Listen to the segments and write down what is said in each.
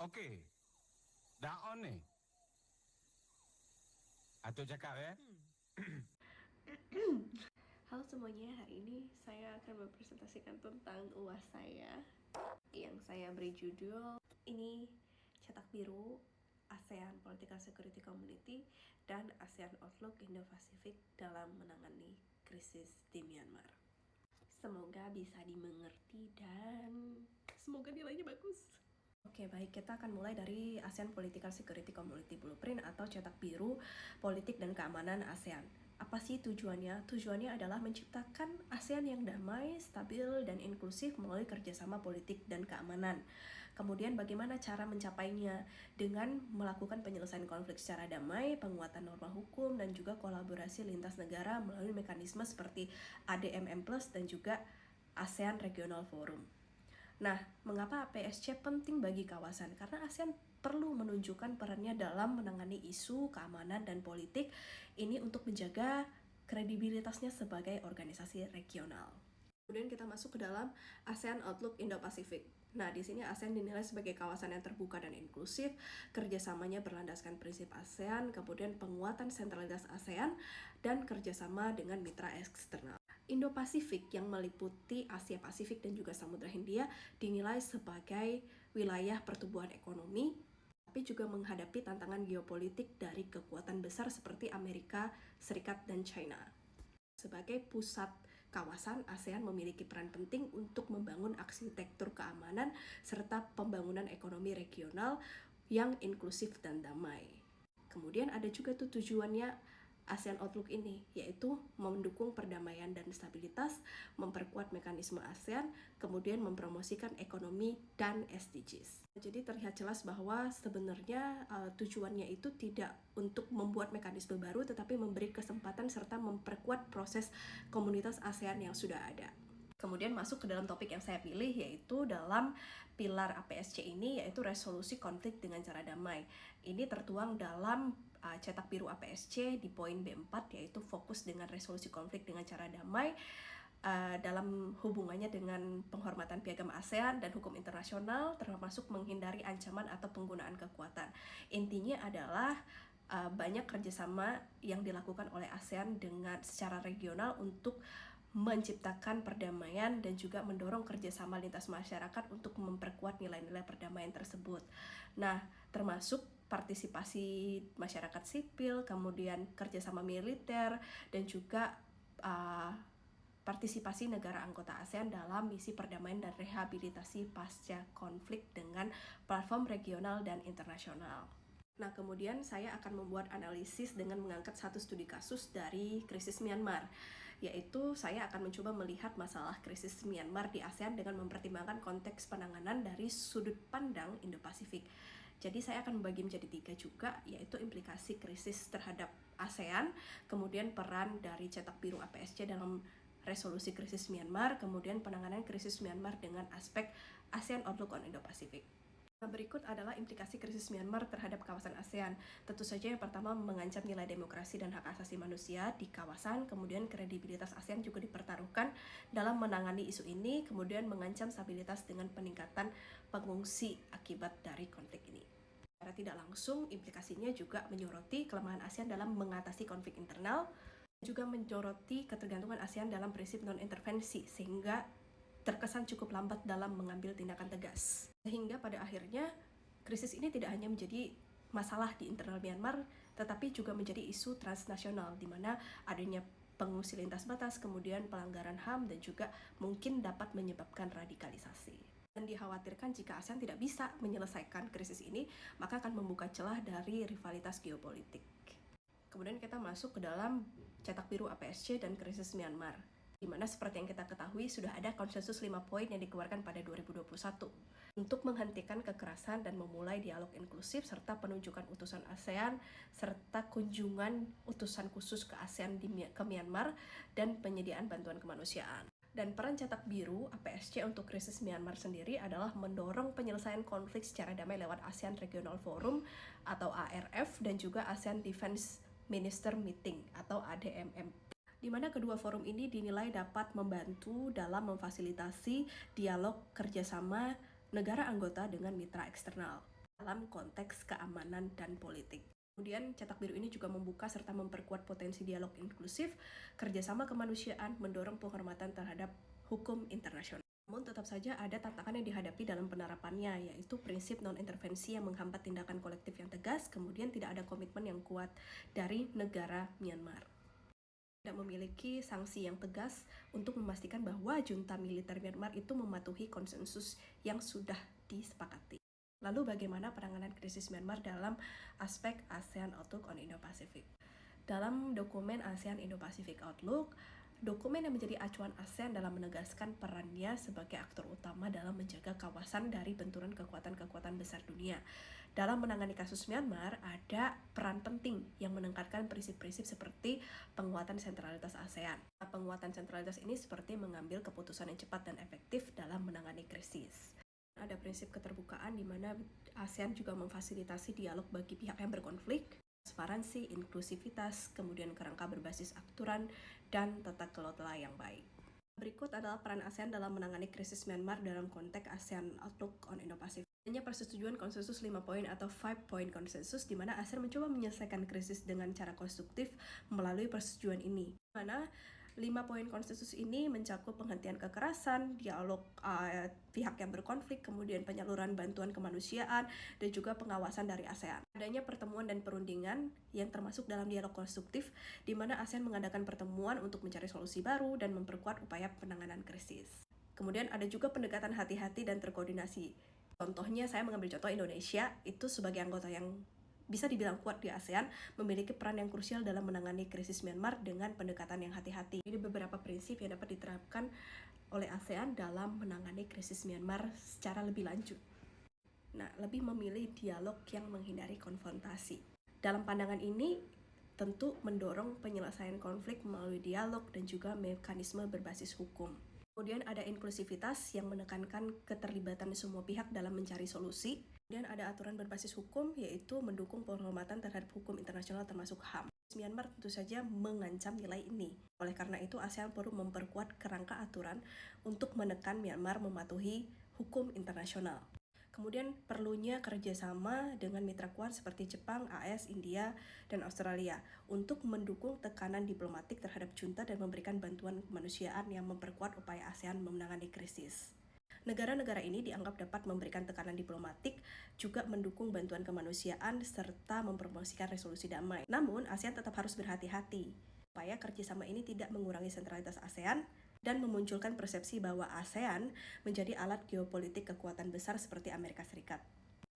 Okey, dah on ni? Atuk cakap ya. Halo semuanya, hari ini saya akan mempresentasikan tentang UAS saya yang saya beri judul ini Cetak Biru ASEAN Political Security Community dan ASEAN Outlook Indo-Pasifik dalam menangani krisis di Myanmar. Semoga bisa dimengerti dan semoga nilainya bagus. Oke, baik, kita akan mulai dari ASEAN Political Security Community Blueprint atau Cetak Biru Politik dan Keamanan ASEAN. Apa sih tujuannya? Tujuannya adalah menciptakan ASEAN yang damai, stabil, dan inklusif melalui kerjasama politik dan keamanan. Kemudian bagaimana cara mencapainya? Dengan melakukan penyelesaian konflik secara damai, penguatan norma hukum, dan juga kolaborasi lintas negara melalui mekanisme seperti ADMM Plus dan juga ASEAN Regional Forum. Nah, mengapa APSC penting bagi kawasan? Karena ASEAN perlu menunjukkan perannya dalam menangani isu keamanan dan politik ini untuk menjaga kredibilitasnya sebagai organisasi regional. Kemudian kita masuk ke dalam ASEAN Outlook Indo-Pasifik. Nah, di sini ASEAN dinilai sebagai kawasan yang terbuka dan inklusif, kerjasamanya berlandaskan prinsip ASEAN, kemudian penguatan sentralitas ASEAN, dan kerjasama dengan mitra eksternal. Indo-Pasifik yang meliputi Asia Pasifik dan juga Samudra Hindia dinilai sebagai wilayah pertumbuhan ekonomi, tapi juga menghadapi tantangan geopolitik dari kekuatan besar seperti Amerika Serikat dan China. Sebagai pusat kawasan, ASEAN memiliki peran penting untuk membangun arsitektur keamanan serta pembangunan ekonomi regional yang inklusif dan damai. Kemudian ada juga tujuannya ASEAN Outlook ini, yaitu mendukung perdamaian dan stabilitas, memperkuat mekanisme ASEAN, kemudian mempromosikan ekonomi dan SDGs. Jadi terlihat jelas bahwa sebenarnya tujuannya itu tidak untuk membuat mekanisme baru, tetapi memberi kesempatan serta memperkuat proses komunitas ASEAN yang sudah ada. Kemudian masuk ke dalam topik yang saya pilih, yaitu dalam pilar APSC ini, yaitu resolusi konflik dengan cara damai. Ini tertuang dalam Cetak Biru APSC di poin B4, yaitu fokus dengan resolusi konflik dengan cara damai dalam hubungannya dengan penghormatan piagam ASEAN dan hukum internasional, termasuk menghindari ancaman atau penggunaan kekuatan. Intinya adalah banyak kerjasama yang dilakukan oleh ASEAN dengan secara regional untuk menciptakan perdamaian dan juga mendorong kerjasama lintas masyarakat untuk memperkuat nilai-nilai perdamaian tersebut. Nah, termasuk partisipasi masyarakat sipil, kemudian kerjasama militer, dan juga partisipasi negara anggota ASEAN dalam misi perdamaian dan rehabilitasi pasca konflik dengan platform regional dan internasional. Nah, kemudian saya akan membuat analisis dengan mengangkat satu studi kasus dari krisis Myanmar, yaitu saya akan mencoba melihat masalah krisis Myanmar di ASEAN dengan mempertimbangkan konteks penanganan dari sudut pandang Indo-Pasifik. Jadi saya akan membagi menjadi 3 juga, yaitu implikasi krisis terhadap ASEAN, kemudian peran dari Cetak Biru APSC dalam resolusi krisis Myanmar, kemudian penanganan krisis Myanmar dengan aspek ASEAN Outlook on Indo-Pasifik. Berikut adalah implikasi krisis Myanmar terhadap kawasan ASEAN. Tentu saja yang pertama mengancam nilai demokrasi dan hak asasi manusia di kawasan, kemudian kredibilitas ASEAN juga dipertaruhkan dalam menangani isu ini, kemudian mengancam stabilitas dengan peningkatan pengungsi akibat dari konflik ini. Secara tidak langsung, implikasinya juga menyoroti kelemahan ASEAN dalam mengatasi konflik internal, juga menyoroti ketergantungan ASEAN dalam prinsip non-intervensi, sehingga terkesan cukup lambat dalam mengambil tindakan tegas. Sehingga pada akhirnya krisis ini tidak hanya menjadi masalah di internal Myanmar, tetapi juga menjadi isu transnasional, di mana adanya pengungsi lintas batas, kemudian pelanggaran HAM, dan juga mungkin dapat menyebabkan radikalisasi. Dan dikhawatirkan jika ASEAN tidak bisa menyelesaikan krisis ini, maka akan membuka celah dari rivalitas geopolitik. Kemudian kita masuk ke dalam Cetak Biru APSC dan krisis Myanmar, di mana seperti yang kita ketahui sudah ada konsensus 5 poin yang dikeluarkan pada 2021 untuk menghentikan kekerasan dan memulai dialog inklusif serta penunjukan utusan ASEAN serta kunjungan utusan khusus ke ASEAN ke Myanmar dan penyediaan bantuan kemanusiaan. Dan peran Cetak Biru APSC untuk krisis Myanmar sendiri adalah mendorong penyelesaian konflik secara damai lewat ASEAN Regional Forum atau ARF dan juga ASEAN Defense Minister Meeting atau ADMM, di mana kedua forum ini dinilai dapat membantu dalam memfasilitasi dialog kerjasama negara anggota dengan mitra eksternal. dalam konteks keamanan dan politik. Kemudian cetak biru ini juga membuka serta memperkuat potensi dialog inklusif, kerjasama kemanusiaan, mendorong penghormatan terhadap hukum internasional. Namun tetap saja ada tantangan yang dihadapi dalam penerapannya, yaitu prinsip non-intervensi yang menghambat tindakan kolektif yang tegas, kemudian tidak ada komitmen yang kuat dari negara Myanmar. Tidak memiliki sanksi yang tegas untuk memastikan bahwa junta militer Myanmar itu mematuhi konsensus yang sudah disepakati. Lalu bagaimana penanganan krisis Myanmar dalam aspek ASEAN Outlook on Indo-Pacific? Dalam dokumen ASEAN Indo-Pacific Outlook, dokumen yang menjadi acuan ASEAN dalam menegaskan perannya sebagai aktor utama dalam menjaga kawasan dari benturan kekuatan-kekuatan besar dunia. Dalam menangani kasus Myanmar, ada peran penting yang menekankan prinsip-prinsip seperti penguatan sentralitas ASEAN. Penguatan sentralitas ini seperti mengambil keputusan yang cepat dan efektif dalam menangani krisis. Ada prinsip keterbukaan di mana ASEAN juga memfasilitasi dialog bagi pihak yang berkonflik, transparansi, inklusivitas, kemudian kerangka berbasis aturan, dan tata kelola yang baik. Berikut adalah peran ASEAN dalam menangani krisis Myanmar dalam konteks ASEAN Outlook on Indo-Pacific. Adanya persetujuan konsensus 5 poin atau 5-point konsensus di mana ASEAN mencoba menyelesaikan krisis dengan cara konstruktif melalui persetujuan ini. Di mana 5 poin konsensus ini mencakup penghentian kekerasan, dialog pihak yang berkonflik, kemudian penyaluran bantuan kemanusiaan, dan juga pengawasan dari ASEAN. Adanya pertemuan dan perundingan yang termasuk dalam dialog konstruktif, di mana ASEAN mengadakan pertemuan untuk mencari solusi baru dan memperkuat upaya penanganan krisis. Kemudian ada juga pendekatan hati-hati dan terkoordinasi. Contohnya, saya mengambil contoh Indonesia, itu sebagai anggota yang bisa dibilang kuat di ASEAN, memiliki peran yang krusial dalam menangani krisis Myanmar dengan pendekatan yang hati-hati. Ini beberapa prinsip yang dapat diterapkan oleh ASEAN dalam menangani krisis Myanmar secara lebih lanjut. Nah, lebih memilih dialog yang menghindari konfrontasi. Dalam pandangan ini, tentu mendorong penyelesaian konflik melalui dialog dan juga mekanisme berbasis hukum. Kemudian ada inklusivitas yang menekankan keterlibatan semua pihak dalam mencari solusi. Kemudian ada aturan berbasis hukum, yaitu mendukung penghormatan terhadap hukum internasional termasuk HAM. Myanmar tentu saja mengancam nilai ini. Oleh karena itu, ASEAN perlu memperkuat kerangka aturan untuk menekan Myanmar mematuhi hukum internasional. Kemudian perlunya kerjasama dengan mitra kuat seperti Jepang, AS, India, dan Australia untuk mendukung tekanan diplomatik terhadap junta dan memberikan bantuan kemanusiaan yang memperkuat upaya ASEAN menangani krisis. Negara-negara ini dianggap dapat memberikan tekanan diplomatik, juga mendukung bantuan kemanusiaan, serta mempromosikan resolusi damai. Namun, ASEAN tetap harus berhati-hati, supaya kerjasama ini tidak mengurangi sentralitas ASEAN, dan memunculkan persepsi bahwa ASEAN menjadi alat geopolitik kekuatan besar seperti Amerika Serikat.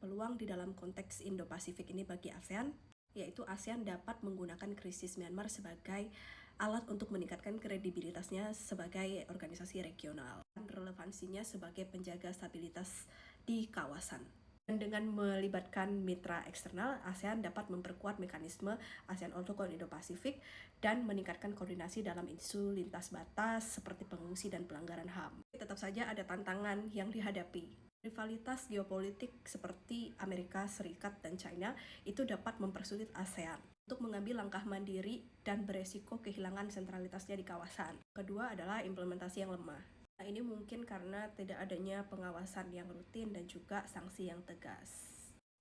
Peluang di dalam konteks Indo-Pasifik ini bagi ASEAN, yaitu ASEAN dapat menggunakan krisis Myanmar sebagai alat untuk meningkatkan kredibilitasnya sebagai organisasi regional dan relevansinya sebagai penjaga stabilitas di kawasan. Dan dengan melibatkan mitra eksternal, ASEAN dapat memperkuat mekanisme ASEAN Outlook on Indo-Pacific dan meningkatkan koordinasi dalam isu lintas batas seperti pengungsi dan pelanggaran HAM. Tetap saja ada tantangan yang dihadapi. Rivalitas geopolitik seperti Amerika Serikat dan China itu dapat mempersulit ASEAN untuk mengambil langkah mandiri dan beresiko kehilangan sentralitasnya di kawasan. Kedua adalah implementasi yang lemah. Nah, ini mungkin karena tidak adanya pengawasan yang rutin dan juga sanksi yang tegas.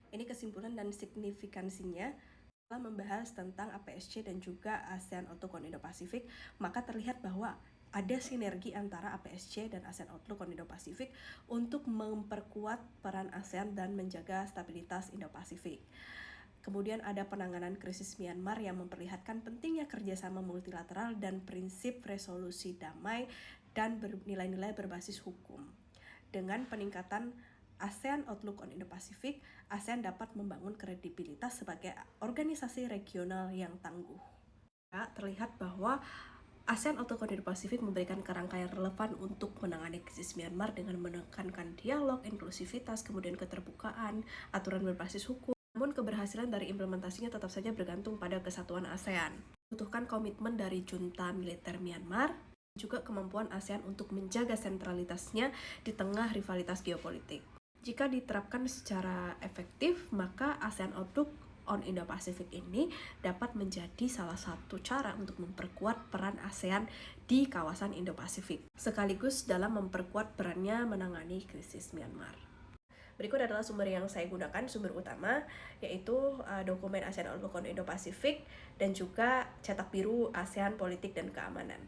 Ini kesimpulan dan signifikansinya. Setelah membahas tentang APSC dan juga ASEAN Outlook on Indo-Pacific, maka terlihat bahwa ada sinergi antara APSC dan ASEAN Outlook on Indo-Pacific untuk memperkuat peran ASEAN dan menjaga stabilitas Indo-Pasifik. Kemudian ada penanganan krisis Myanmar yang memperlihatkan pentingnya kerjasama multilateral dan prinsip resolusi damai dan nilai-nilai berbasis hukum. Dengan peningkatan ASEAN Outlook on Indo-Pacific, ASEAN dapat membangun kredibilitas sebagai organisasi regional yang tangguh. Terlihat bahwa ASEAN Outlook on Indo-Pacific memberikan kerangka yang relevan untuk menangani krisis Myanmar dengan menekankan dialog, inklusivitas, kemudian keterbukaan, aturan berbasis hukum. Namun keberhasilan dari implementasinya tetap saja bergantung pada kesatuan ASEAN. Membutuhkan komitmen dari junta militer Myanmar, juga kemampuan ASEAN untuk menjaga sentralitasnya di tengah rivalitas geopolitik. Jika diterapkan secara efektif, maka ASEAN Outlook on Indo-Pacific ini dapat menjadi salah satu cara untuk memperkuat peran ASEAN di kawasan Indo-Pasifik, sekaligus dalam memperkuat perannya menangani krisis Myanmar. Berikut adalah sumber yang saya gunakan, sumber utama, yaitu dokumen ASEAN Outlook on Indo-Pasifik dan juga cetak biru ASEAN Politik dan Keamanan.